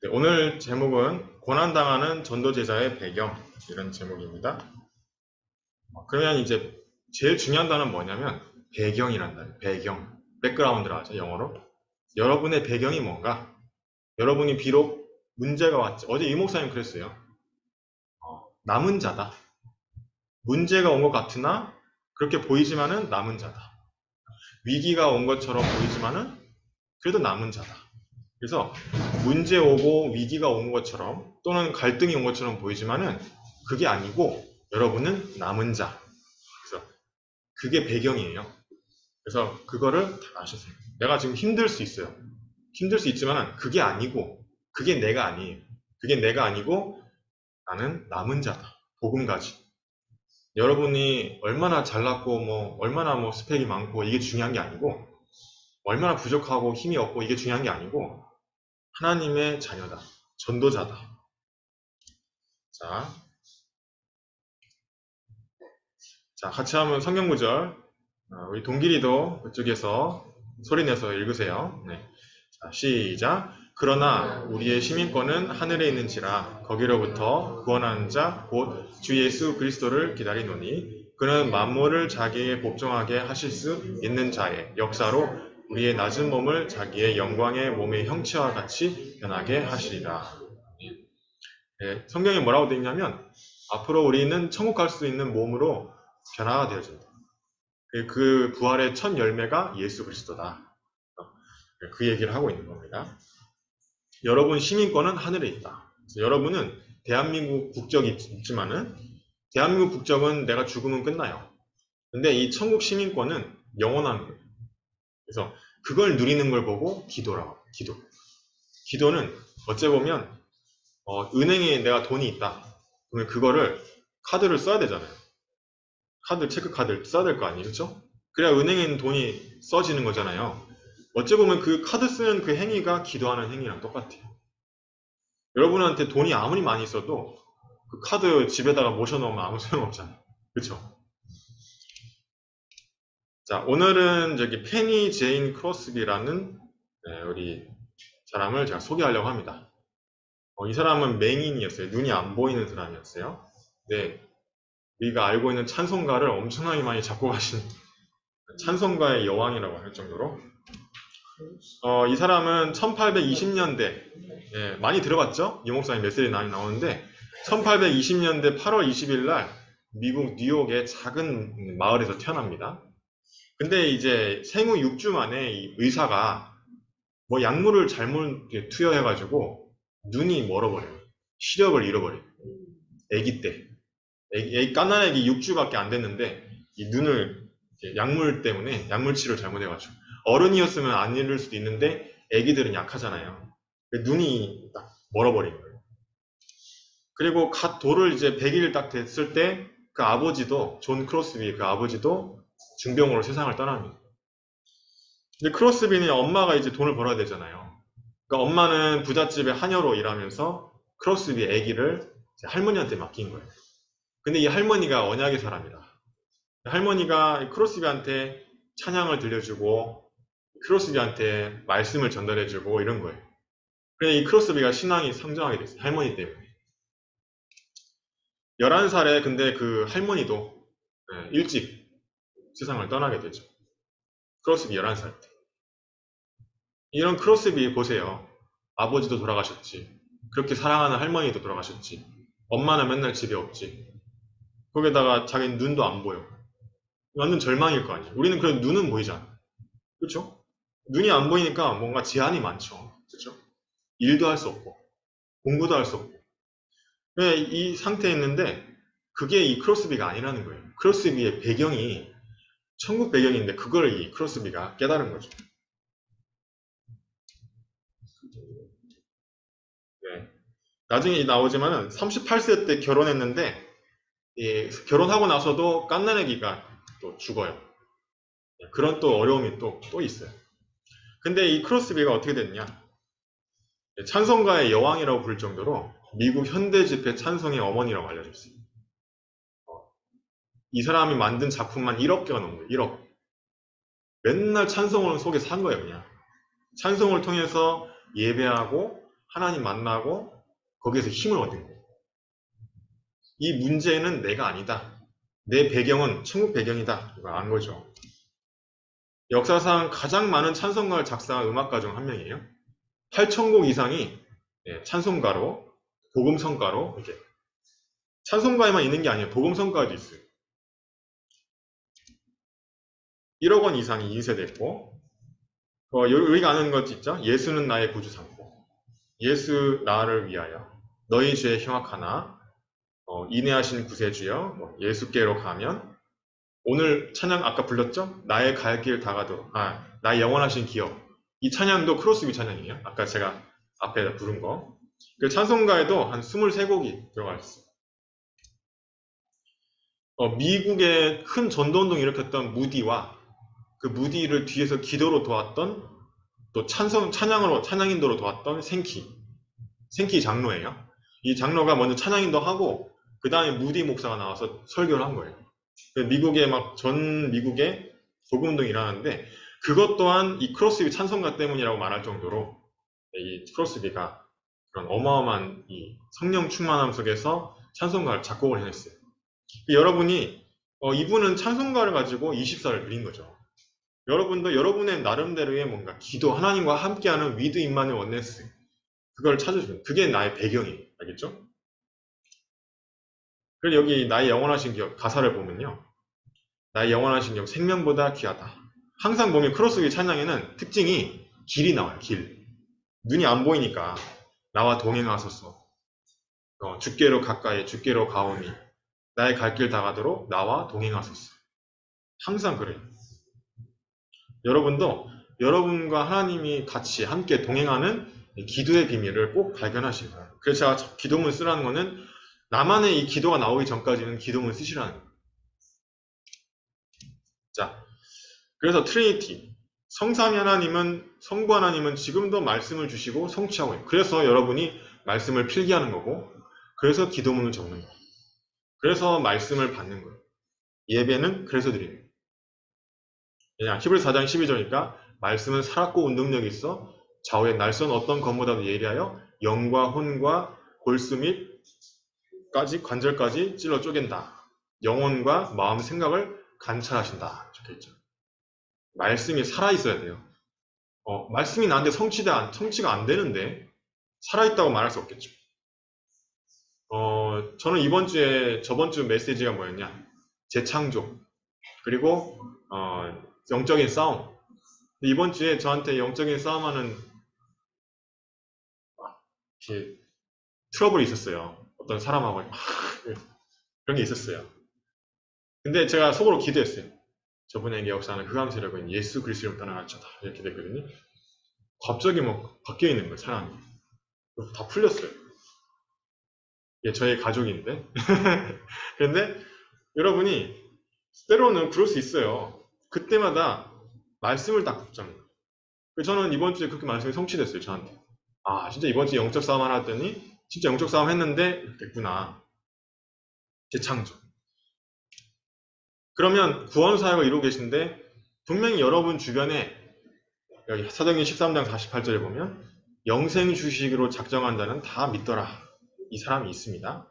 네, 오늘 제목은 고난당하는 전도제자의 배경, 이런 제목입니다. 그러면 이제 제일 중요한 단어는 뭐냐면 배경이란 단어, 배경, 백그라운드라 하죠, 영어로. 여러분의 배경이 뭔가? 여러분이 비록 문제가 왔지. 어제 이 목사님 그랬어요. 남은 자다. 문제가 온 것 같으나 그렇게 보이지만은 남은 자다. 위기가 온 것처럼 보이지만은 그래도 남은 자다. 그래서 문제 오고 위기가 온 것처럼 또는 갈등이 온 것처럼 보이지만은 그게 아니고 여러분은 남은 자. 그래서 그게 배경이에요. 그래서 그거를 다 아셨어요. 내가 지금 힘들 수 있어요. 힘들 수 있지만 그게 아니고 그게 내가 아니에요. 그게 내가 아니고 나는 남은 자다. 복음 가지. 여러분이 얼마나 잘났고 얼마나 스펙이 많고 이게 중요한 게 아니고 얼마나 부족하고 힘이 없고 이게 중요한 게 아니고 하나님의 자녀다. 전도자다. 자, 같이 한번 성경 구절. 우리 동길이도 그쪽에서 소리내서 읽으세요. 네. 자, 시작. 그러나 우리의 시민권은 하늘에 있는지라 거기로부터 구원하는 자 곧 주 예수 그리스도를 기다리노니 그는 만물을 자기에게 복종하게 하실 수 있는 자의 역사로 우리의 낮은 몸을 자기의 영광의 몸의 형체와 같이 변하게 하시리라. 네, 성경에 뭐라고 되어 있냐면 앞으로 우리는 천국 갈 수 있는 몸으로 변화가 되어진다. 그 부활의 첫 열매가 예수 그리스도다. 그 얘기를 하고 있는 겁니다. 여러분 시민권은 하늘에 있다. 여러분은 대한민국 국적이 있지만은 대한민국 국적은 내가 죽으면 끝나요. 근데 이 천국 시민권은 영원한 거예요. 그래서 그걸 누리는 걸 보고 기도라고. 기도는 어째 보면 은행에 내가 돈이 있다. 그러면 그거를 카드를 써야 되잖아요. 체크카드를 써야 될 거 아니에요, 그렇죠? 그래야 은행에 있는 돈이 써지는 거잖아요. 어째 보면 그 카드 쓰는 그 행위가 기도하는 행위랑 똑같아요. 여러분한테 돈이 아무리 많이 있어도 그 카드 집에다가 모셔놓으면 아무 소용없잖아요. 그렇죠? 자, 오늘은 저기 페니 제인 크로스비라는 우리 사람을 제가 소개하려고 합니다. 이 사람은 맹인이었어요. 눈이 안 보이는 사람이었어요. 네, 우리가 알고 있는 찬송가를 엄청나게 많이 잡고 가신 찬송가의 여왕이라고 할 정도로 이 사람은 1820년대 많이 들어봤죠? 이 목사님 메시지 많이 나오는데 1820년대 8월 20일 날 미국 뉴욕의 작은 마을에서 태어납니다. 근데 이제 생후 6주 만에 이 의사가 약물을 잘못 투여해가지고 눈이 멀어버려요. 시력을 잃어버려요. 아기 때. 갓난 아기 6주밖에 안 됐는데 이 눈을 약물 때문에 약물 치료를 잘못해가지고 어른이었으면 안 잃을 수도 있는데 아기들은 약하잖아요. 눈이 딱 멀어버린 거예요. 그리고 갓 돌을 이제 100일 딱 됐을 때 그 아버지도 존 크로스비 그 아버지도 중병으로 세상을 떠납니다. 근데 크로스비는 엄마가 이제 돈을 벌어야 되잖아요. 그러니까 엄마는 부잣집에 하녀로 일하면서 크로스비 아기를 할머니한테 맡긴 거예요. 근데 이 할머니가 언약의 사람이다. 할머니가 크로스비한테 찬양을 들려주고 크로스비한테 말씀을 전달해주고 이런 거예요. 그래서 이 크로스비가 신앙이 성장하게 됐어요. 할머니 때문에. 11살에 근데 그 할머니도 일찍 세상을 떠나게 되죠. 크로스비 11살 때. 이런 크로스비 보세요. 아버지도 돌아가셨지. 그렇게 사랑하는 할머니도 돌아가셨지. 엄마는 맨날 집에 없지. 거기다가 자기는 눈도 안 보여. 완전 절망일 거 아니에요. 우리는 그런 눈은 보이잖아. 그렇죠? 눈이 안 보이니까 뭔가 제한이 많죠. 그렇죠? 일도 할 수 없고 공부도 할 수 없고. 왜 이 상태에 있는데 그게 이 크로스비가 아니라는 거예요. 크로스비의 배경이 천국 배경인데 그걸 이 크로스비가 깨달은 거죠. 네. 나중에 나오지만은 38세 때 결혼했는데 결혼하고 나서도 갓난아기가 또 죽어요. 그런 또 어려움이 또 있어요. 근데 이 크로스비가 어떻게 됐냐? 찬송가의 여왕이라고 부를 정도로 미국 현대 집회 찬송의 어머니라고 알려졌어요. 이 사람이 만든 작품만 1억 개가 넘는 거예요. 1억. 맨날 찬송을 속에 산 거예요, 그냥. 찬송을 통해서 예배하고 하나님 만나고 거기에서 힘을 얻은 거예요. 이 문제는 내가 아니다. 내 배경은 천국 배경이다. 이걸 안 거죠. 역사상 가장 많은 찬송가를 작사한 음악가 중 한 명이에요. 8,000곡 이상이 찬송가로, 복음성가로, 이렇게. 찬송가에만 있는 게 아니에요. 복음성가도 있어요. 1억 원 이상이 인쇄됐고, 우리가 아는 것 있죠? 예수는 나의 구주 삼고, 예수 나를 위하여, 너희 죄 형악하나, 인내하신 구세주여, 예수께로 가면, 오늘 찬양 아까 불렀죠? 나의 갈 길 다가도록, 나의 영원하신 기억. 이 찬양도 크로스비 찬양이에요. 아까 제가 앞에 부른 거. 그 찬송가에도 한 23곡이 들어가 있어요. 미국의 큰 전도운동 일으켰던 무디와 그 무디를 뒤에서 기도로 도왔던 또 찬양인도로 도왔던 생키 장로예요. 이 장로가 먼저 찬양인도 하고 그 다음에 무디 목사가 나와서 설교를 한 거예요. 미국의 전 미국의 복음운동이 일어나는데 그것 또한 이 크로스비 찬송가 때문이라고 말할 정도로 이 크로스비가 그런 어마어마한 이 성령 충만함 속에서 찬송가를 작곡을 해냈어요. 여러분이 이분은 찬송가를 가지고 20살을 드린 거죠. 여러분도 여러분의 나름대로의 뭔가 기도, 하나님과 함께하는 위드 임마누엘 원네스 그걸 찾아주면 그게 나의 배경이에요. 알겠죠? 그리고 여기 나의 영원하신 기억 가사를 보면요. 나의 영원하신 기억 생명보다 귀하다. 항상 보면 크로스비 찬양에는 특징이 길이 나와요. 길. 눈이 안 보이니까 나와 동행하소서. 주께로 가까이 주께로 가오니 나의 갈 길 다가도록 나와 동행하소서. 항상 그래요. 여러분도 여러분과 하나님이 같이 함께 동행하는 기도의 비밀을 꼭 발견하시기 바랍니다. 그래서 제가 기도문 쓰라는 거는 나만의 이 기도가 나오기 전까지는 기도문 쓰시라는 거예요. 자, 그래서 트리니티, 성삼위 하나님은, 성부 하나님은 지금도 말씀을 주시고 성취하고 있어요. 그래서 여러분이 말씀을 필기하는 거고, 그래서 기도문을 적는 거예요. 그래서 말씀을 받는 거예요. 예배는 그래서 드리는 거예요. 그냥 히브리서 4장 12절이니까 말씀은 살았고 운동력이 있어 좌우의 날선 어떤 검보다도 예리하여 영과 혼과 골수 및 관절까지 찔러 쪼갠다. 영혼과 마음 생각을 관찰하신다. 적혀있죠. 말씀이 살아있어야 돼요. 말씀이 나한테 성취가 안 되는데 살아있다고 말할 수 없겠죠. 저는 저번 주 메시지가 뭐였냐? 재창조. 그리고, 영적인 싸움. 이번 주에 저한테 영적인 싸움하는 트러블이 있었어요. 어떤 사람하고 그런 게 있었어요. 근데 제가 속으로 기도했어요. 저분에게 역사하는 흑암 세력은 예수 그리스도를 떠나갈지어다. 이렇게 됐거든요. 갑자기 바뀌어 있는 거예요, 사람이. 다 풀렸어요. 예, 저의 가족인데. 그런데 여러분이 때로는 그럴 수 있어요. 그때마다 말씀을 딱 붙잡는 거예요. 저는 이번 주에 그렇게 말씀이 성취됐어요, 저한테. 진짜 이번 주에 영적 싸움 하나 했더니 진짜 영적 싸움 했는데 됐구나. 재창조. 그러면 구원 사역을 이루고 계신데 분명히 여러분 주변에 여기 사도행전 13장 48절에 보면 영생 주식으로 작정한 자는 다 믿더라. 이 사람이 있습니다.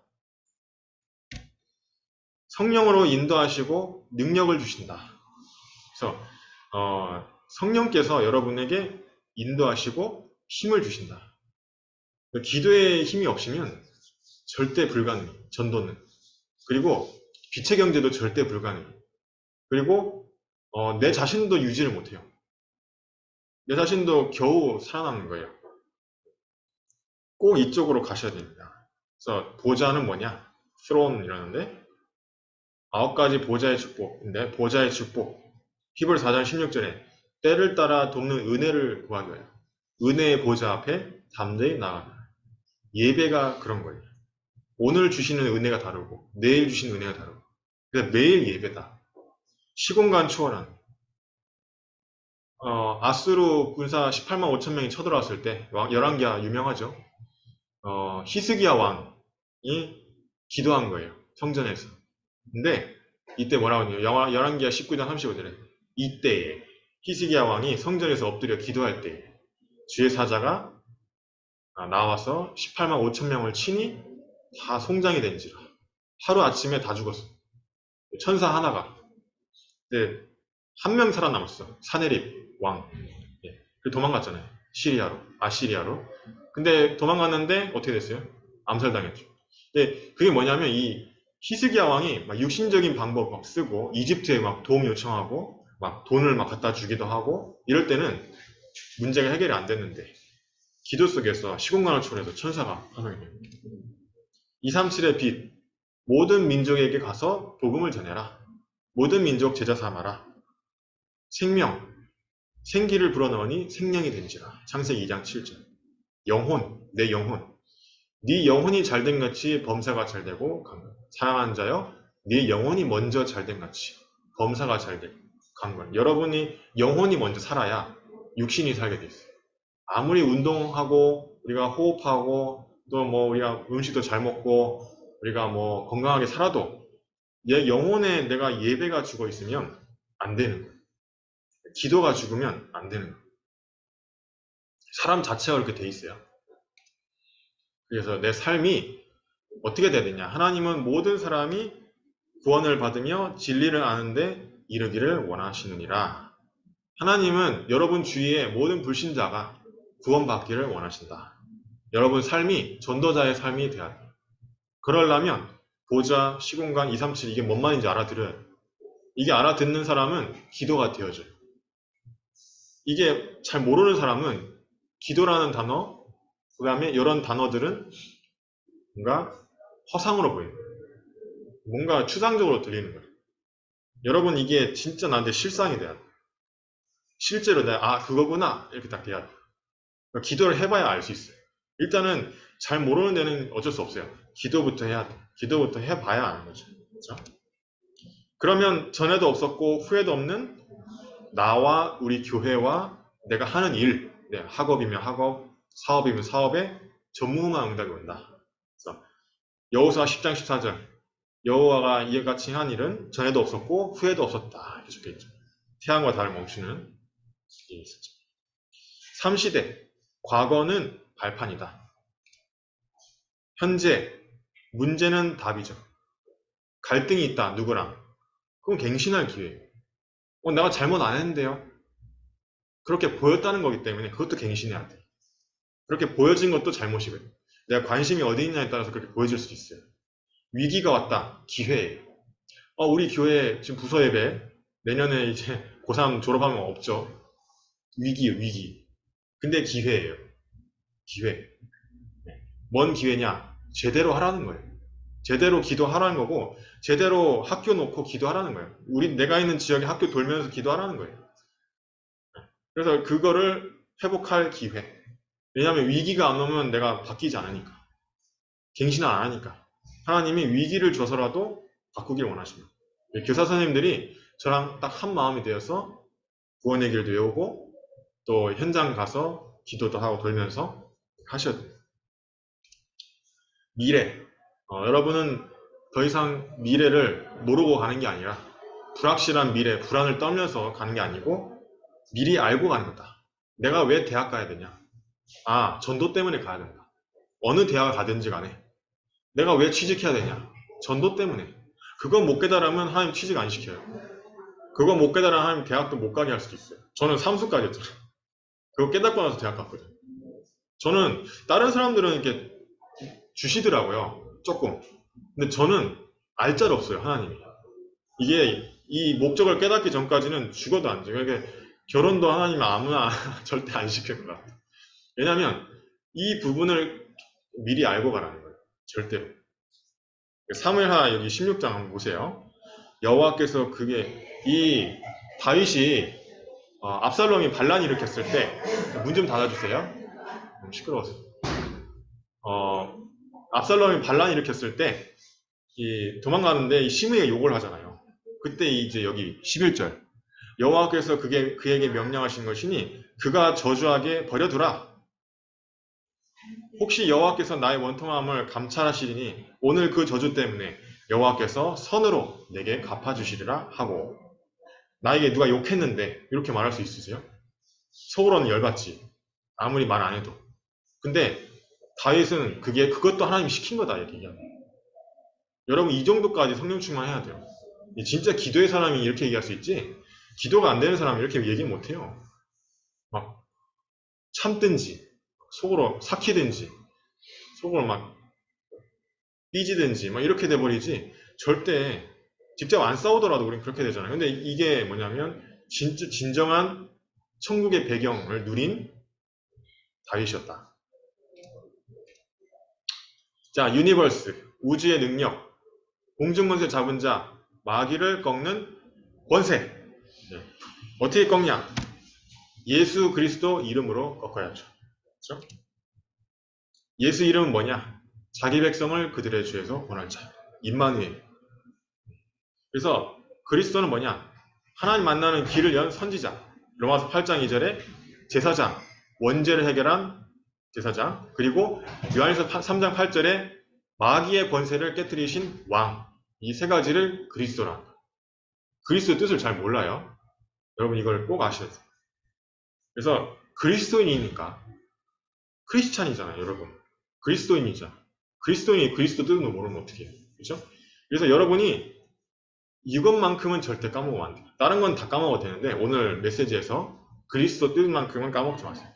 성령으로 인도하시고 능력을 주신다. 그래서 성령께서 여러분에게 인도하시고 힘을 주신다. 기도의 힘이 없으면 절대 불가능해요. 전도는. 그리고 빛의 경제도 절대 불가능해요. 그리고 내 자신도 유지를 못해요. 내 자신도 겨우 살아남는 거예요. 꼭 이쪽으로 가셔야 됩니다. 그래서 보좌는 뭐냐? 스론 이라는데 9가지 보좌의 축복인데 보좌의 축복 히브리 4장 16절에 때를 따라 돕는 은혜를 구하기 위하여 은혜의 보좌 앞에 담대히 나아가라. 예배가 그런 거예요. 오늘 주시는 은혜가 다르고 내일 주시는 은혜가 다르고 그래서 매일 예배다. 시공간 초월한 아수르 군사 18만 5천 명이 쳐들어왔을 때 열왕기하 유명하죠. 히스기야 왕이 기도한 거예요. 성전에서. 근데 이때 뭐라고 하냐면 열왕기하 19장 35절에 이때에 히스기야 왕이 성전에서 엎드려 기도할 때 주의 사자가 나와서 18만 5천 명을 치니 다 송장이 된지라. 하루 아침에 다 죽었어. 천사 하나가. 근데 한 명 살아남았어. 사네립 왕. 예. 그 도망갔잖아요. 시리아로, 아시리아로. 근데 도망갔는데 어떻게 됐어요? 암살당했죠. 근데 그게 뭐냐면 이 히스기야 왕이 막 육신적인 방법 막 쓰고 이집트에 막 도움 요청하고 막 돈을 막 갖다 주기도 하고 이럴 때는 문제가 해결이 안 됐는데 기도 속에서 시공간을 초월해서 천사가 하나님 237의 빛 모든 민족에게 가서 복음을 전해라. 모든 민족 제자 삼아라. 생명 생기를 불어넣으니 생명이 된지라. 창세기 2장 7절. 영혼 내 영혼 네 영혼이 잘된 같이 범사가 잘되고 사랑하는 자여 네 영혼이 먼저 잘된 같이 범사가 잘되고 강건. 여러분이 영혼이 먼저 살아야 육신이 살게 돼 있어요. 아무리 운동하고 우리가 호흡하고 또 뭐 우리가 음식도 잘 먹고 우리가 뭐 건강하게 살아도 얘 영혼에 내가 예배가 죽어 있으면 안 되는 거예요. 기도가 죽으면 안 되는 거예요. 사람 자체가 그렇게 돼 있어요. 그래서 내 삶이 어떻게 돼야 되냐. 하나님은 모든 사람이 구원을 받으며 진리를 아는데 이르기를 원하시느니라. 하나님은 여러분 주위에 모든 불신자가 구원받기를 원하신다. 여러분 삶이 전도자의 삶이 돼야 돼요. 그러려면 보좌, 시공간, 237 이게 뭔 말인지 알아들어요. 이게 알아듣는 사람은 기도가 되어져요. 이게 잘 모르는 사람은 기도라는 단어, 그 다음에 이런 단어들은 뭔가 허상으로 보여요. 뭔가 추상적으로 들리는 거예요. 여러분 이게 진짜 나한테 실상이 돼야 돼요. 실제로 내가 그거구나 이렇게 딱 돼야 돼요. 그러니까 기도를 해봐야 알 수 있어요. 일단은 잘 모르는 데는 어쩔 수 없어요. 기도부터 해야 돼. 기도부터 해봐야 아는 거죠. 그렇죠? 그러면 전에도 없었고 후에도 없는 나와 우리 교회와 내가 하는 일, 학업이면 학업, 사업이면 사업에 전무후무한 응답이 온다. 그래서 여호수아 10장 14절 여호와가 이와 같이 한 일은 전에도 없었고 후에도 없었다. 이렇게 적혀있죠. 태양과 달을 멈추는 일이 있었죠. 3시대 과거는 발판이다. 현재 문제는 답이죠. 갈등이 있다. 누구랑? 그럼 갱신할 기회예요. 내가 잘못 안 했는데요. 그렇게 보였다는 거기 때문에 그것도 갱신해야 돼. 그렇게 보여진 것도 잘못이고요. 내가 관심이 어디 있냐에 따라서 그렇게 보여질 수도 있어요. 위기가 왔다. 기회예요. 우리 교회 지금 부서 예배 내년에 이제 고3 졸업하면 없죠. 위기예요, 위기. 근데 기회예요. 기회. 뭔 기회냐? 제대로 하라는 거예요. 제대로 기도하라는 거고 제대로 학교 놓고 기도하라는 거예요. 내가 있는 지역에 학교 돌면서 기도하라는 거예요. 그래서 그거를 회복할 기회. 왜냐하면 위기가 안 오면 내가 바뀌지 않으니까. 갱신을 안 하니까. 하나님이 위기를 줘서라도 바꾸길 원하십니다. 교사 선생님들이 저랑 딱 한 마음이 되어서 구원의 길도 외우고 또 현장 가서 기도도 하고 돌면서 하셔야 돼요. 미래. 여러분은 더 이상 미래를 모르고 가는 게 아니라 불확실한 미래, 불안을 떨면서 가는 게 아니고 미리 알고 가는 거다. 내가 왜 대학 가야 되냐? 전도 때문에 가야 된다. 어느 대학을 가든지 간에 내가 왜 취직해야 되냐? 전도 때문에. 그거 못 깨달으면 하나님 취직 안 시켜요. 그거 못 깨달으면 하나님 대학도 못 가게 할 수도 있어요. 저는 삼수까지 했잖아요. 그거 깨닫고 나서 대학 갔거든요. 저는 다른 사람들은 이렇게 주시더라고요. 조금. 근데 저는 알짤 없어요. 하나님이. 이게 이 목적을 깨닫기 전까지는 죽어도 안 돼요. 그러니까 결혼도 하나님은 아무나 절대 안 시킬 것 같아요. 왜냐하면 이 부분을 미리 알고 가라는 거예요. 절대로. 사무엘하 여기 16장 한번 보세요. 여호와께서 이 다윗이 압살롬이 반란 일으켰을 때 문 좀 닫아주세요. 너무 시끄러워서. 압살롬이 반란 일으켰을 때 도망가는데 이 시므이가 욕을 하잖아요. 그때 이제 여기 11절 여호와께서 그에게 명령하신 것이니 그가 저주하게 버려두라. 혹시 여호와께서 나의 원통함을 감찰하시리니 오늘 그 저주 때문에 여호와께서 선으로 내게 갚아주시리라 하고 나에게 누가 욕했는데 이렇게 말할 수 있으세요? 속으로는 열받지. 아무리 말 안 해도. 근데 다윗은 그것도 하나님이 시킨 거다 이렇게 얘기합니다. 여러분 이 정도까지 성령 충만해야 돼요. 진짜 기도의 사람이 이렇게 얘기할 수 있지 기도가 안 되는 사람이 이렇게 얘기 못해요. 막 참든지 속으로 삭히든지 속으로 막 삐지든지 막 이렇게 돼버리지 절대 직접 안 싸우더라도 우린 그렇게 되잖아요. 근데 이게 뭐냐면 진정한 천국의 배경을 누린 다윗이었다. 자, 유니버스, 우주의 능력, 공중문세 잡은 자, 마귀를 꺾는 권세. 네. 어떻게 꺾냐? 예수 그리스도 이름으로 꺾어야죠. 그렇죠? 예수 이름은 뭐냐? 자기 백성을 그들의 죄에서 구원할 자. 임마누엘. 그래서 그리스도는 뭐냐? 하나님 만나는 길을 연 선지자. 로마서 8장 2절에 제사장, 원죄를 해결한 제사장. 그리고 요한일서 3장 8절에 마귀의 권세를 깨뜨리신 왕. 이 세 가지를 그리스도라. 그리스도 뜻을 잘 몰라요. 여러분 이걸 꼭 아셔야 돼요. 그래서 그리스도인이니까 크리스찬이잖아요, 여러분. 그리스도인이죠. 그리스도인이 그리스도 뜻을 모르면 어떻게 해요? 그렇죠? 그래서 여러분이 이것만큼은 절대 까먹으면 안 돼요. 다른 건 다 까먹어도 되는데 오늘 메시지에서 그리스도 뜻만큼은 까먹지 마세요.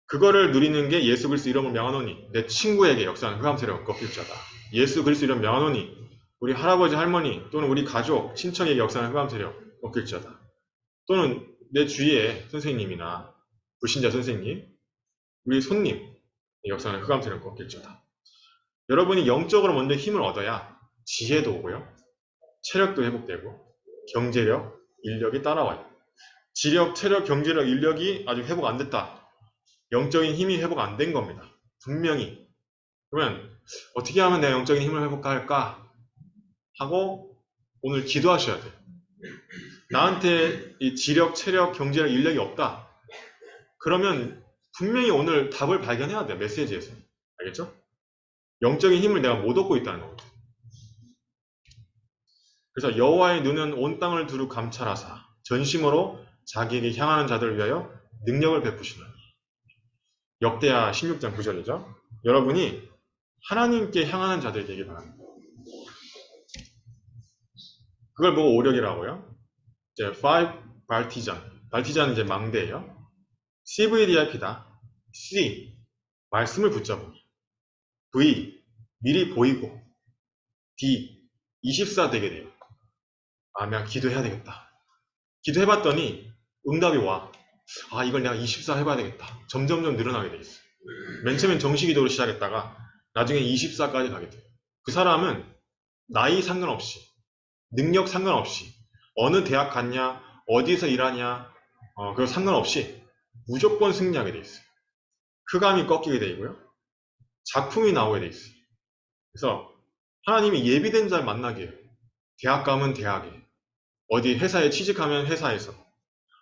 그거를 누리는 게 예수 그리스도 이름을 명하노니 내 친구에게 역사하는 흑암 세력을 꺾일 자다. 예수 그리스도 이름 명하노니 우리 할아버지 할머니 또는 우리 가족 친척에게 역사하는 흑암 세력 꺾일 자다. 또는 내 주위의 선생님이나 불신자 선생님, 우리 손님 역사하는 흑암 세력 꺾일 자다. 여러분이 영적으로 먼저 힘을 얻어야 지혜도 오고요. 체력도 회복되고 경제력, 인력이 따라와요. 지력, 체력, 경제력, 인력이 아직 회복 안 됐다. 영적인 힘이 회복 안 된 겁니다. 분명히. 그러면 어떻게 하면 내가 영적인 힘을 회복할까? 하고 오늘 기도하셔야 돼요. 나한테 이 지력, 체력, 경제력, 인력이 없다. 그러면 분명히 오늘 답을 발견해야 돼요. 메시지에서. 알겠죠? 영적인 힘을 내가 못 얻고 있다는 거거든요. 그래서 여호와의 눈은 온 땅을 두루 감찰하사 전심으로 자기에게 향하는 자들을 위하여 능력을 베푸시나니. 역대하 16장 9절이죠. 여러분이 하나님께 향하는 자들이 되길 바랍니다. 그걸 보고 오력이라고요. 이제 5 발티잔. 발티잔은 이제 망대예요. CVDIP다. C. 말씀을 붙잡으니. V. 미리 보이고. D. 24 되게 돼요. 아, 내가 기도해야 되겠다. 기도해봤더니 응답이 와. 아, 이걸 내가 24 해봐야 되겠다. 점점점 늘어나게 돼 있어요. 맨 처음엔 정시기도로 시작했다가 나중에 24까지 가게 돼요. 그 사람은 나이 상관없이, 능력 상관없이, 어느 대학 갔냐, 어디서 일하냐, 그거 상관없이 무조건 승리하게 돼 있어요. 흑암이 꺾이게 되고요. 작품이 나오게 돼 있어요. 그래서 하나님이 예비된 자를 만나게 해요. 대학 가면 대학에, 어디 회사에 취직하면 회사에서,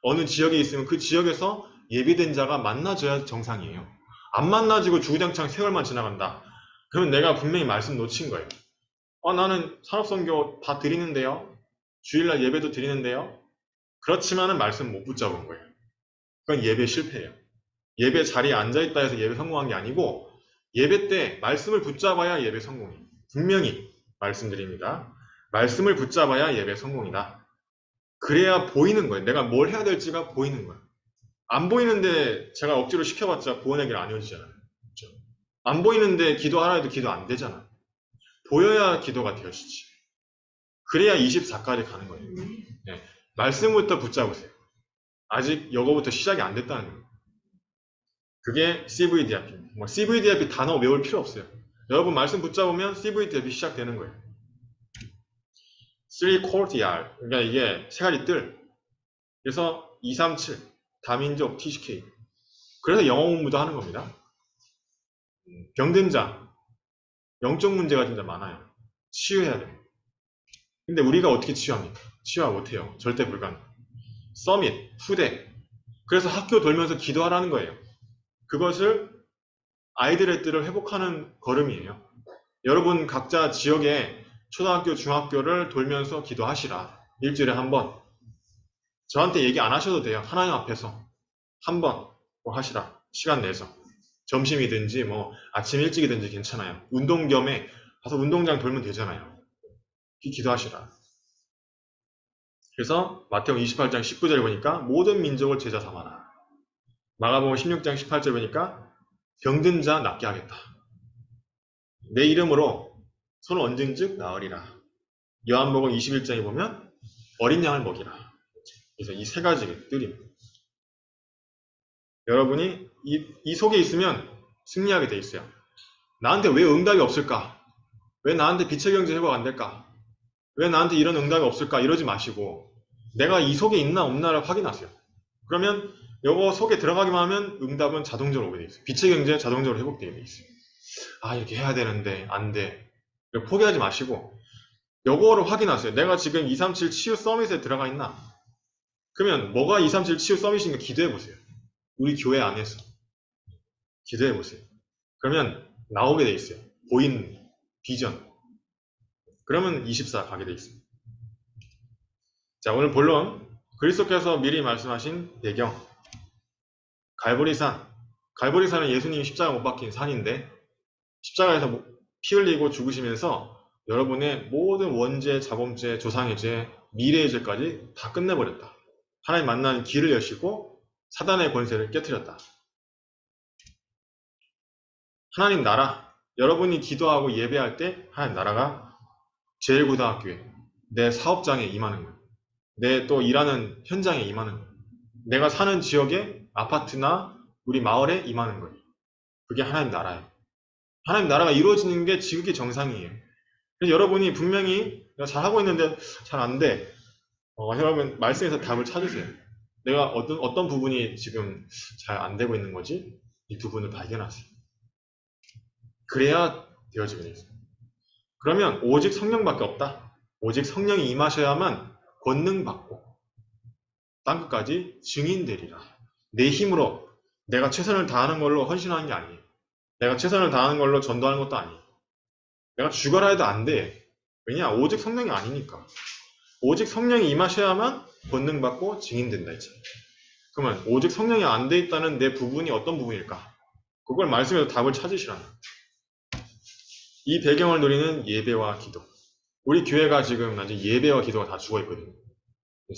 어느 지역에 있으면 그 지역에서 예비된 자가 만나줘야 정상이에요. 안 만나지고 주구장창 세월만 지나간다. 그러면 내가 분명히 말씀 놓친 거예요. 나는 산업선교 다 드리는데요. 주일날 예배도 드리는데요. 그렇지만은 말씀 못 붙잡은 거예요. 그건 예배 실패예요. 예배 자리에 앉아있다 해서 예배 성공한 게 아니고 예배 때 말씀을 붙잡아야 예배 성공이에요. 분명히 말씀드립니다. 말씀을 붙잡아야 예배 성공이다. 그래야 보이는 거예요. 내가 뭘 해야 될지가 보이는 거예요. 안 보이는데 제가 억지로 시켜봤자 구원의 길 안 이어지잖아요. 그렇죠? 안 보이는데 기도하라 해도 기도 안 되잖아요. 보여야 기도가 되어지지. 그래야 24까지 가는 거예요. 네. 말씀부터 붙잡으세요. 아직 여거부터 시작이 안 됐다는 거예요. 그게 CVDIP입니다. 뭐 CVDIP 단어 외울 필요 없어요. 여러분 말씀 붙잡으면 CVDIP 시작되는 거예요. 3 courtyard. 그러니까 이게 세 가지 뜰. 그래서 237 다민족 TCK. 그래서 영어 공부도 하는 겁니다. 병든 자, 영적 문제가 진짜 많아요. 치유해야 돼요. 근데 우리가 어떻게 치유합니까? 치유하 못해요. 절대 불가능. 서밋, 후대. 그래서 학교 돌면서 기도하라는 거예요. 그것을 아이들의 뜰을 회복하는 걸음이에요. 여러분 각자 지역에 초등학교, 중학교를 돌면서 기도하시라. 일주일에 한 번. 저한테 얘기 안 하셔도 돼요. 하나님 앞에서 한 번 하시라. 시간 내서. 점심이든지 뭐 아침 일찍이든지 괜찮아요. 운동 겸에 가서 운동장 돌면 되잖아요. 기도하시라. 그래서 마태복음 28장 19절에 보니까 모든 민족을 제자 삼아라. 마가복음 16장 18절에 보니까 병든 자 낫게 하겠다. 내 이름으로 손 얹은 즉 나으리라. 요한복음 21장에 보면 어린 양을 먹이라. 그래서 이 세 가지 뜰입니다. 여러분이 이 속에 있으면 승리하게 돼 있어요. 나한테 왜 응답이 없을까? 왜 나한테 빛의 경제 회복 안 될까? 왜 나한테 이런 응답이 없을까? 이러지 마시고 내가 이 속에 있나 없나를 확인하세요. 그러면 이거 속에 들어가기만 하면 응답은 자동적으로 오게 돼 있어요. 빛의 경제 자동적으로 회복되게 돼 있어요. 아, 이렇게 해야 되는데 안 돼. 포기하지 마시고 요거를 확인하세요. 내가 지금 237 치유 서밋에 들어가 있나? 그러면 뭐가 237 치유 서밋인가 기도해 보세요. 우리 교회 안에서 기도해 보세요. 그러면 나오게 돼 있어요. 보이는 비전. 그러면 24 가게 돼 있습니다. 자, 오늘 본론 그리스도께서 미리 말씀하신 배경 갈보리산. 갈보리산은 예수님이 십자가 못 박힌 산인데 십자가에서 피 흘리고 죽으시면서 여러분의 모든 원죄, 자범죄, 조상의 죄, 미래의 죄까지 다 끝내버렸다. 하나님 만나는 길을 여시고 사단의 권세를 깨트렸다. 하나님 나라, 여러분이 기도하고 예배할 때 하나님 나라가 제일고등학교에 내 사업장에 임하는 거예요. 내 또 일하는 현장에 임하는 거예요. 내가 사는 지역에 아파트나 우리 마을에 임하는 거예요. 그게 하나님 나라예요. 하나님 나라가 이루어지는 게 지극히 정상이에요. 그래서 여러분이 분명히 내가 잘하고 있는데 잘 안 돼. 여러분 말씀에서 답을 찾으세요. 내가 어떤 부분이 지금 잘 안 되고 있는 거지? 이 부분을 발견하세요. 그래야 되어지게 되어 있어요. 그러면 오직 성령밖에 없다. 오직 성령이 임하셔야만 권능받고 땅끝까지 증인되리라. 내 힘으로 내가 최선을 다하는 걸로 헌신하는 게 아니에요. 내가 최선을 다하는 걸로 전도하는 것도 아니에요. 내가 죽어라 해도 안 돼. 왜냐? 오직 성령이 아니니까. 오직 성령이 임하셔야만 권능받고 증인된다 했죠. 그러면 오직 성령이 안 돼 있다는 내 부분이 어떤 부분일까? 그걸 말씀에서 답을 찾으시라는 거예요. 이 배경을 누리는 예배와 기도. 우리 교회가 지금 아직 예배와 기도가 다 죽어 있거든요.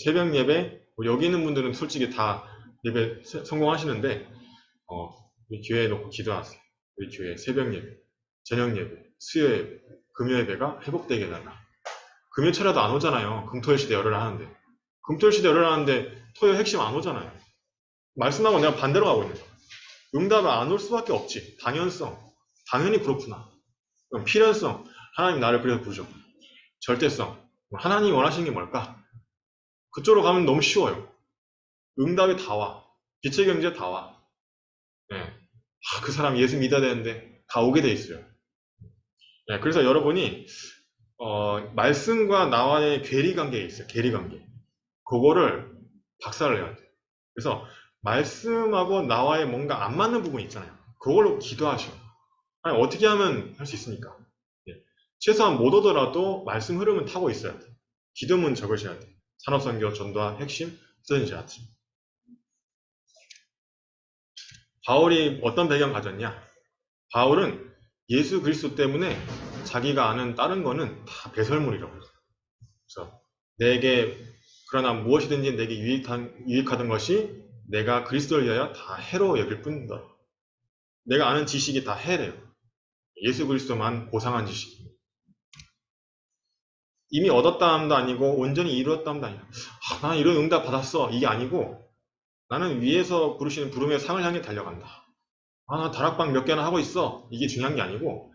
새벽 예배, 여기 있는 분들은 솔직히 다 예배 성공하시는데, 우리 교회에 놓고 기도하세요. 우리 교회 새벽 예배, 저녁 예배, 수요 예배, 금요 예배가 회복되게 해달라. 금요철에도 안 오잖아요. 금토일 시대 열을 하는데. 금토일 시대 열을 하는데 토요일 핵심 안 오잖아요. 말씀하고 내가 반대로 가고 있는 거야. 응답은 안 올 수밖에 없지. 당연성. 당연히 그렇구나. 그럼 필연성. 하나님 나를 그래서 부르죠. 절대성. 하나님이 원하시는 게 뭘까? 그쪽으로 가면 너무 쉬워요. 응답이 다 와. 빛의 경제 다 와. 네. 그 사람 예수 믿어야 되는데 다 오게 돼 있어요. 네. 그래서 여러분이 말씀과 나와의 괴리관계에 있어요. 괴리관계. 그거를 박살을 내야 돼요. 그래서 말씀하고 나와의 뭔가 안 맞는 부분이 있잖아요. 그걸로 기도하셔. 아니, 어떻게 하면 할 수 있습니까? 네. 최소한 못 오더라도 말씀 흐름은 타고 있어야 돼요. 기도문 적으셔야 돼요. 산업선교, 전도와 핵심, 스트레인지아트. 바울이 어떤 배경 가졌냐? 바울은 예수 그리스도 때문에 자기가 아는 다른 거는 다 배설물이라고 해요. 그래서 내게 그러나 무엇이든지 내게 유익하던 것이 내가 그리스도를 위하여 다 해로 여길 뿐이다. 내가 아는 지식이 다 해래요. 예수 그리스도만 고상한 지식입니다. 이미 얻었다 함도 아니고 온전히 이루었다 함도 아니고 나는 이런 응답 받았어. 이게 아니고 나는 위에서 부르시는 부름의 상을 향해 달려간다. 나 다락방 몇 개나 하고 있어. 이게 중요한 게 아니고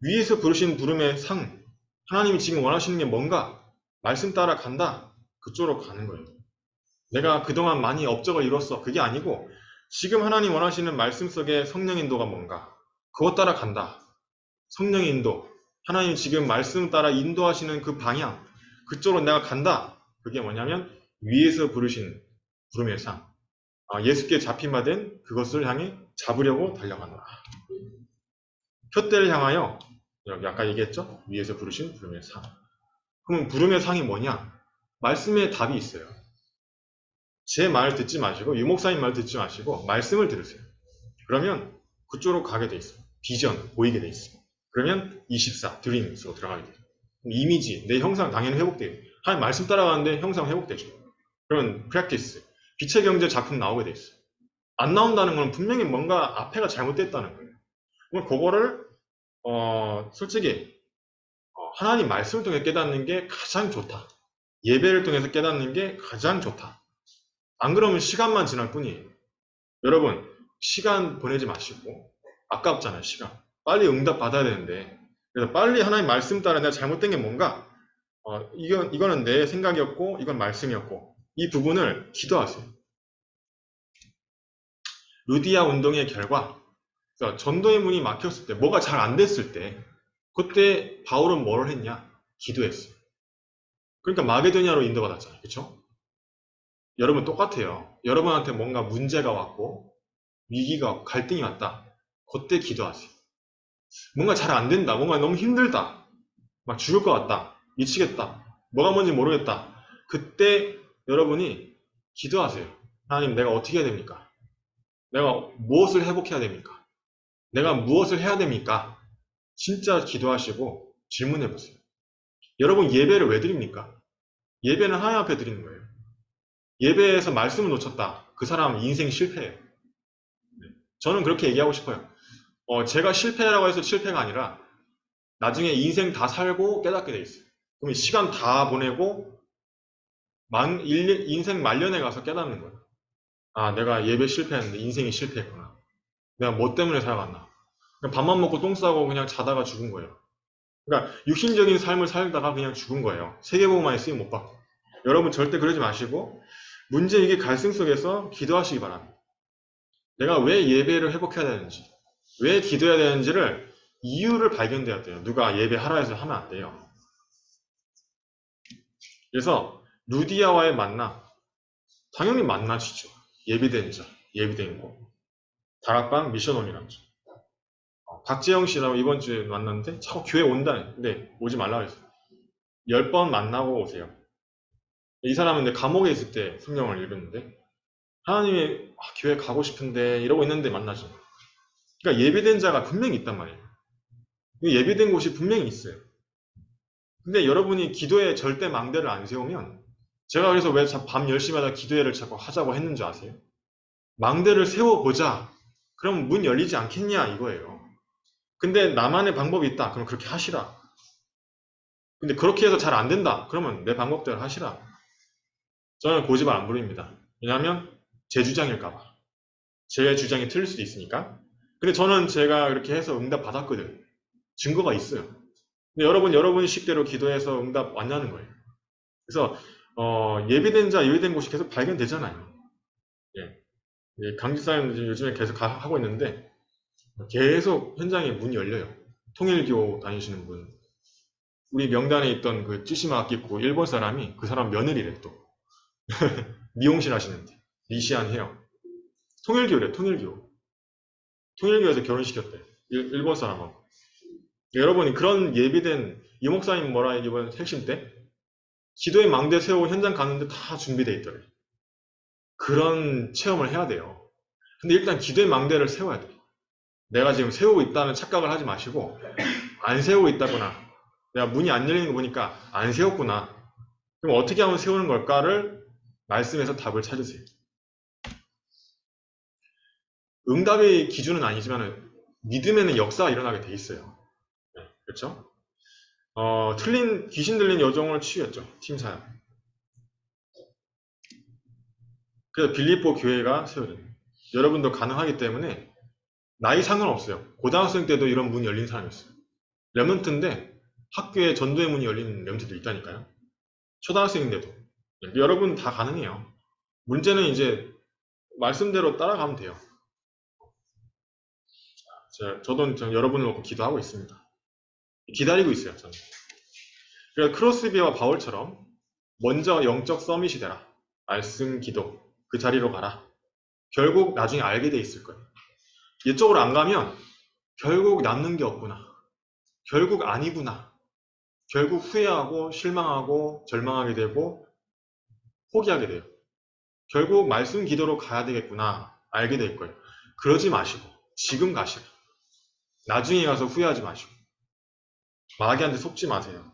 위에서 부르신 부름의 상, 하나님이 지금 원하시는 게 뭔가 말씀 따라 간다. 그쪽으로 가는 거예요. 내가 그동안 많이 업적을 이뤘어. 그게 아니고 지금 하나님 원하시는 말씀 속의 성령 인도가 뭔가 그것 따라 간다. 성령 인도, 하나님 지금 말씀 따라 인도하시는 그 방향, 그쪽으로 내가 간다. 그게 뭐냐면 위에서 부르신 부름의 상, 예수께 잡힌 바 된 그것을 향해 잡으려고 달려간다. 표대를 향하여, 여기 아까 얘기했죠? 위에서 부르신 부름의 상. 그러면 부름의 상이 뭐냐? 말씀에 답이 있어요. 제 말 듣지 마시고 유목사님 말 듣지 마시고 말씀을 들으세요. 그러면 그쪽으로 가게 돼 있어요. 비전, 보이게 돼 있어요. 그러면 24, 드림스로 들어가게 돼요. 이미지, 내 형상 당연히 회복돼요. 하나님 말씀 따라가는데 형상 회복되죠. 그러면 프랙티스, 빛의 경제 작품 나오게 돼 있어요. 안 나온다는 건 분명히 뭔가 앞에가 잘못됐다는 거예요. 그럼 그거를 솔직히 하나님 말씀을 통해 깨닫는 게 가장 좋다. 예배를 통해서 깨닫는 게 가장 좋다. 안 그러면 시간만 지날 뿐이에요. 여러분, 시간 보내지 마시고 아깝잖아요, 시간. 빨리 응답 받아야 되는데 그래서 빨리 하나님 말씀 따라 내가 잘못된 게 뭔가 이거는 내 생각이었고 이건 말씀이었고 이 부분을 기도하세요. 루디아 운동의 결과 그러니까 전도의 문이 막혔을 때 뭐가 잘 안 됐을 때 그때 바울은 뭘 했냐? 기도했어요. 그러니까 마게도냐로 인도받았잖아요. 그렇죠? 여러분 똑같아요. 여러분한테 뭔가 문제가 왔고 위기가 왔고 갈등이 왔다. 그때 기도하세요. 뭔가 잘 안 된다. 뭔가 너무 힘들다. 막 죽을 것 같다. 미치겠다. 뭐가 뭔지 모르겠다. 그때 여러분이 기도하세요. 하나님 내가 어떻게 해야 됩니까? 내가 무엇을 회복해야 됩니까? 내가 무엇을 해야 됩니까? 진짜 기도하시고 질문해 보세요. 여러분 예배를 왜 드립니까? 예배는 하나님 앞에 드리는 거예요. 예배에서 말씀을 놓쳤다. 그 사람은 인생 실패예요. 저는 그렇게 얘기하고 싶어요. 제가 실패라고 해서 실패가 아니라 나중에 인생 다 살고 깨닫게 돼 있어요. 그럼 시간 다 보내고 인생 말년에 가서 깨닫는 거예요. 아, 내가 예배 실패했는데 인생이 실패했구나. 내가 뭐 때문에 살아갔나. 그냥 밥만 먹고 똥 싸고 그냥 자다가 죽은 거예요. 그러니까 육신적인 삶을 살다가 그냥 죽은 거예요. 세계복음만에 쓰임 못 받고. 여러분 절대 그러지 마시고 문제 이게 갈등 속에서 기도하시기 바랍니다. 내가 왜 예배를 회복해야 되는지, 왜 기도해야 되는지를 이유를 발견돼야 돼요. 누가 예배하라 해서 하면 안 돼요. 그래서 루디아와의 만남, 당연히 만나시죠. 예비된 자, 예비된 거. 다락방 미션홈이라죠. 박재영 씨라고 이번 주에 만났는데 자꾸 교회 온다네. 근데 오지 말라고 했어요. 10번 만나고 오세요. 이 사람은 근데 감옥에 있을 때 성경을 읽었는데 하나님이 교회 가고 싶은데 이러고 있는데 만나죠. 그러니까 예비된 자가 분명히 있단 말이에요. 예비된 곳이 분명히 있어요. 근데 여러분이 기도에 절대 망대를 안 세우면 제가 그래서 왜 밤 10시마다 기도회를 자꾸 하자고 했는지 아세요? 망대를 세워보자. 그럼 문 열리지 않겠냐 이거예요. 근데 나만의 방법이 있다. 그럼 그렇게 하시라. 근데 그렇게 해서 잘 안 된다. 그러면 내 방법대로 하시라. 저는 고집을 안 부립니다. 왜냐하면 제 주장일까봐. 제 주장이 틀릴 수도 있으니까. 근데 저는 제가 그렇게 해서 응답 받았거든. 증거가 있어요. 근데 여러분 식대로 기도해서 응답 왔냐는 거예요. 그래서 예비된 자, 예비된 곳이 계속 발견되잖아요. 예. 강지사님 요즘에 계속 하고 있는데 계속 현장에 문이 열려요. 통일교 다니시는 분. 우리 명단에 있던 그 찌시마 아끼고 일본 사람이 그 사람 며느리래 또. 미용실 하시는데. 리시안 헤어. 통일교래, 통일교. 통일교에서 결혼시켰대. 일본 사람하고. 여러분이 그런 예비된 이 목사님 뭐라 이번 핵심 때 기도의 망대 세우고 현장 가는데 다 준비되어 있더래. 그런 체험을 해야 돼요. 근데 일단 기도의 망대를 세워야 돼. 내가 지금 세우고 있다는 착각을 하지 마시고 안 세우고 있다거나 내가 문이 안 열리는 거 보니까 안 세웠구나. 그럼 어떻게 하면 세우는 걸까를 말씀에서 답을 찾으세요. 응답의 기준은 아니지만 믿음에는 역사가 일어나게 돼 있어요. 네, 그렇죠? 귀신 들린 여종을 치유했죠. 팀 사역. 그래서 빌립보 교회가 세워져요. 여러분도 가능하기 때문에 나이 상관없어요. 고등학생 때도 이런 문이 열린 사람이 있어요. 렘넌트인데 학교에 전도의 문이 열린 렘넌트도 있다니까요. 초등학생인데도. 여러분 다 가능해요. 문제는 이제 말씀대로 따라가면 돼요. 저도 여러분을 놓고 기도하고 있습니다. 기다리고 있어요. 저는. 그래서 크로스비와 바울처럼 먼저 영적 서밋이 되라. 말씀, 기도. 그 자리로 가라. 결국 나중에 알게 돼 있을 거예요. 이쪽으로 안 가면 결국 남는 게 없구나. 결국 아니구나. 결국 후회하고 실망하고 절망하게 되고 포기하게 돼요. 결국 말씀 기도로 가야 되겠구나. 알게 될 거예요. 그러지 마시고 지금 가시라. 나중에 가서 후회하지 마시고 마귀한테 속지 마세요.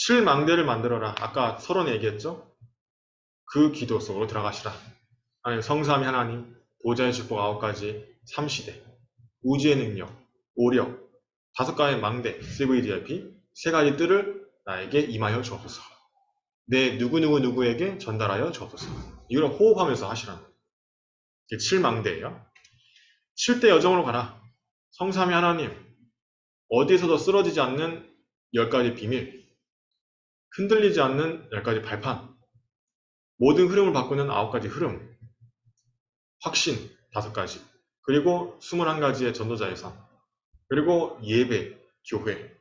7망대를 만들어라. 아까 서론에 얘기했죠? 그 기도 속으로 들어가시라. 하나님, 성삼위 하나님, 보좌의 축복 9가지, 3시대, 우주의 능력, 오력, 5가지 망대, CVDIP, 3가지 뜰을 나에게 임하여 주옵소서. 내 누구에게 전달하여 주옵소서. 이걸 호흡하면서 하시라는 거예요. 이게 7망대예요. 7대 여정으로 가라. 성삼위 하나님, 어디에서도 쓰러지지 않는 10가지 비밀, 흔들리지 않는 10가지 발판, 모든 흐름을 바꾸는 9가지 흐름, 확신 5가지, 그리고 21가지의 전도자의 삶, 그리고 예배, 교회,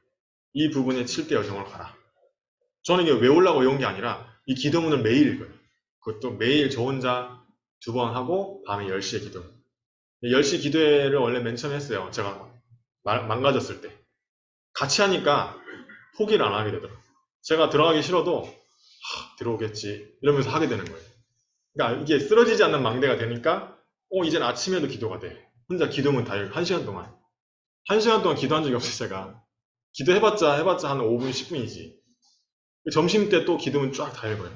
이 부분의 7대 여정으로 가라. 저는 이게 외우려고 외운 게 아니라 이 기도문을 매일 읽어요. 그것도 매일 저 혼자 2번 하고 밤에 10시에 기도. 10시 기도회를 원래 맨 처음 했어요. 제가 망가졌을 때. 같이 하니까 포기를 안 하게 되더라고요. 제가 들어가기 싫어도 들어오겠지 이러면서 하게 되는 거예요. 그러니까 이게 쓰러지지 않는 망대가 되니까 이젠 아침에도 기도가 돼. 혼자 기도문 다 읽고 1시간 동안. 1시간 동안 기도한 적이 없어요. 제가. 기도해봤자 한 5분 10분이지. 점심 때 또 기도문 쫙 다 읽어요.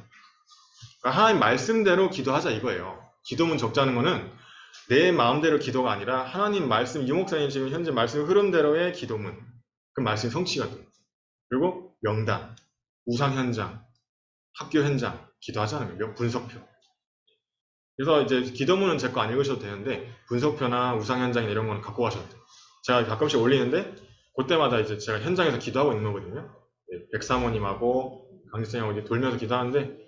그러니까 하나님 말씀대로 기도하자 이거예요. 기도문 적자는 거는 내 마음대로 기도가 아니라 하나님 말씀, 유목사님 지금 현재 말씀 흐름대로의 기도문. 그 말씀 성취가 돼요. 그리고 명단, 우상 현장, 학교 현장 기도하자는 거예요. 분석표. 그래서 이제 기도문은 제 거 안 읽으셔도 되는데 분석표나 우상 현장이나 이런 거는 갖고 가셔도 돼요. 제가 가끔씩 올리는데 그때마다 이제 제가 현장에서 기도하고 있는 거거든요. 백사모님하고 강지쌤하고 이제 돌면서 기도하는데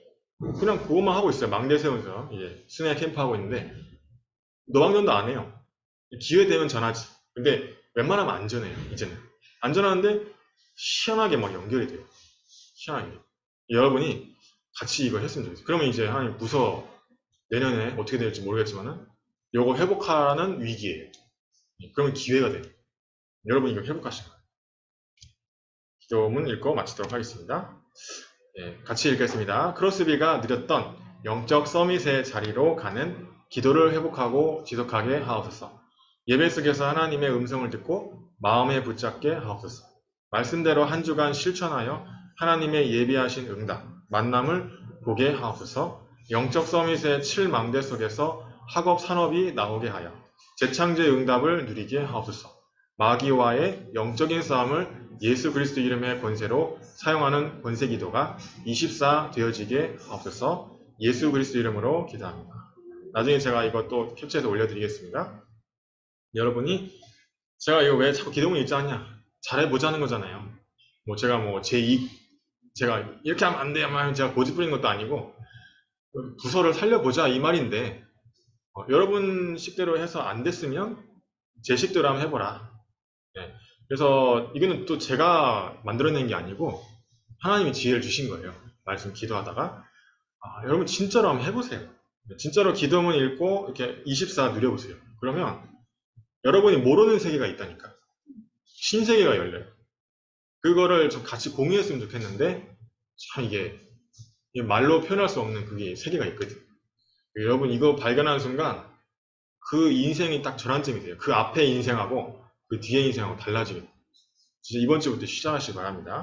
그냥 그것만 하고 있어요. 망대 세우면서 이제 순회 캠프 하고 있는데 노방전도 안 해요. 기회 되면 전하지. 근데 웬만하면 안전해요. 이제는 안전하는데 희한하게 막 연결이 돼요. 희한하게. 여러분이 같이 이거 했으면 좋겠어요. 그러면 이제 하나님 무서워. 내년에 어떻게 될지 모르겠지만은 이거 회복하는 위기예요. 그러면 기회가 돼요. 여러분 이거 회복하시는 거예요. 기도문 읽고 마치도록 하겠습니다. 같이 읽겠습니다. 크로스비가 누렸던 영적 서밋의 자리로 가는 기도를 회복하고 지속하게 하옵소서. 예배 속에서 하나님의 음성을 듣고 마음에 붙잡게 하옵소서. 말씀대로 한 주간 실천하여 하나님의 예비하신 응답, 만남을 보게 하옵소서. 영적 서밋의 7망대 속에서 학업 산업이 나오게 하여 재창조의 응답을 누리게 하옵소서. 마귀와의 영적인 싸움을 예수 그리스도 이름의 권세로 사용하는 권세 기도가 24 되어지게 하옵소서. 예수 그리스도 이름으로 기도합니다. 나중에 제가 이것도 캡처해서 올려드리겠습니다. 여러분이 제가 이거 왜 자꾸 기도문 읽지 않냐? 잘해보자는 거잖아요. 제가 제 이익, 제가 이렇게 하면 안 돼 하면 제가 고집 부리는 것도 아니고 부서를 살려보자 이 말인데 여러분 식대로 해서 안 됐으면 제 식대로 한번 해보라. 그래서 이거는 또 제가 만들어낸 게 아니고 하나님이 지혜를 주신 거예요. 말씀 기도하다가 여러분 진짜로 한번 해보세요. 진짜로 기도문 읽고 이렇게 24 누려보세요. 그러면 여러분이 모르는 세계가 있다니까. 신세계가 열려요. 그거를 좀 같이 공유했으면 좋겠는데 참 이게 말로 표현할 수 없는 그게 세계가 있거든. 여러분 이거 발견하는 순간 그 인생이 딱 전환점이 돼요. 그 앞에 인생하고 그 뒤에 인생하고 달라지게. 진짜 이번 주부터 시작하시기 바랍니다.